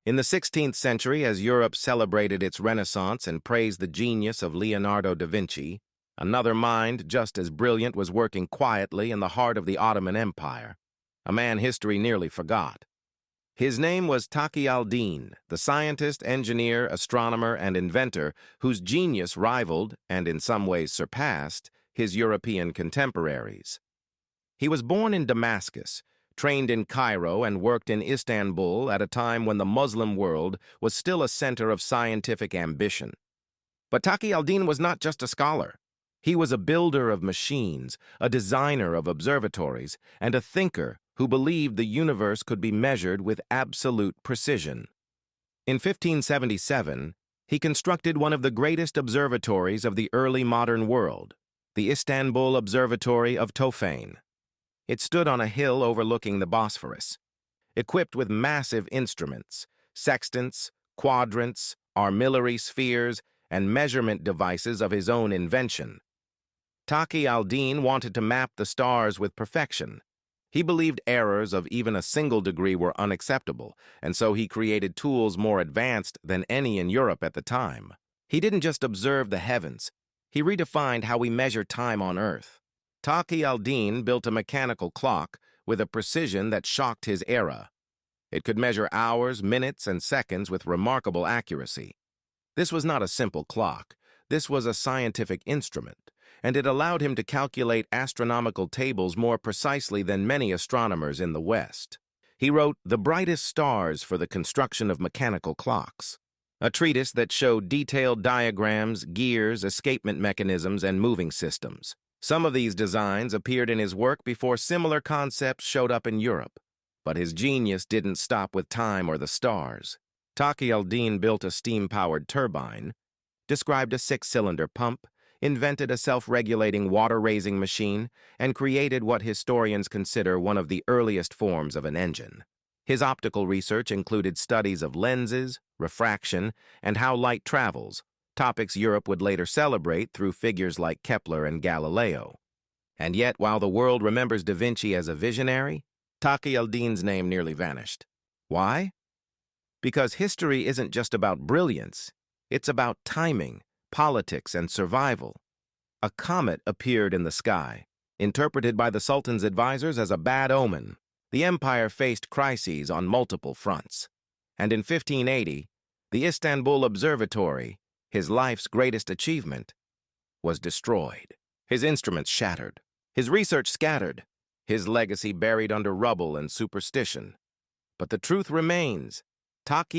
In the 16th century, as Europe celebrated its Renaissance and praised the genius of Leonardo da Vinci, another mind just as brilliant was working quietly in the heart of the Ottoman Empire, a man history nearly forgot. His name was Taqi al-Din, the scientist, engineer, astronomer, and inventor whose genius rivaled, and in some ways surpassed, his European contemporaries. He was born in Damascus, trained in Cairo, and worked in Istanbul at a time when the Muslim world was still a center of scientific ambition. But Taqi al-Din was not just a scholar. He was a builder of machines, a designer of observatories, and a thinker who believed the universe could be measured with absolute precision. In 1577, he constructed one of the greatest observatories of the early modern world, the Istanbul Observatory of Tofane. It stood on a hill overlooking the Bosphorus, equipped with massive instruments, sextants, quadrants, armillary spheres, and measurement devices of his own invention. Taqi al-Din wanted to map the stars with perfection. He believed errors of even a single degree were unacceptable, and so he created tools more advanced than any in Europe at the time. He didn't just observe the heavens, he redefined how we measure time on Earth. Taqi al-Din built a mechanical clock with a precision that shocked his era. It could measure hours, minutes, and seconds with remarkable accuracy. This was not a simple clock. This was a scientific instrument, and it allowed him to calculate astronomical tables more precisely than many astronomers in the West. He wrote The Brightest Stars for the Construction of Mechanical Clocks, a treatise that showed detailed diagrams, gears, escapement mechanisms, and moving systems. Some of these designs appeared in his work before similar concepts showed up in Europe. But his genius didn't stop with time or the stars. Taqi al-Din built a steam-powered turbine, described a 6-cylinder pump, invented a self-regulating water-raising machine, and created what historians consider one of the earliest forms of an engine. His optical research included studies of lenses, refraction, and how light travels, topics Europe would later celebrate through figures like Kepler and Galileo. And yet, while the world remembers Da Vinci as a visionary, Taqi al-Din's name nearly vanished. Why? Because history isn't just about brilliance, it's about timing, politics, and survival. A comet appeared in the sky, interpreted by the Sultan's advisors as a bad omen. The empire faced crises on multiple fronts. And in 1580, the Istanbul Observatory, his life's greatest achievement, was destroyed. His instruments shattered, his research scattered, his legacy buried under rubble and superstition. But the truth remains. Taqi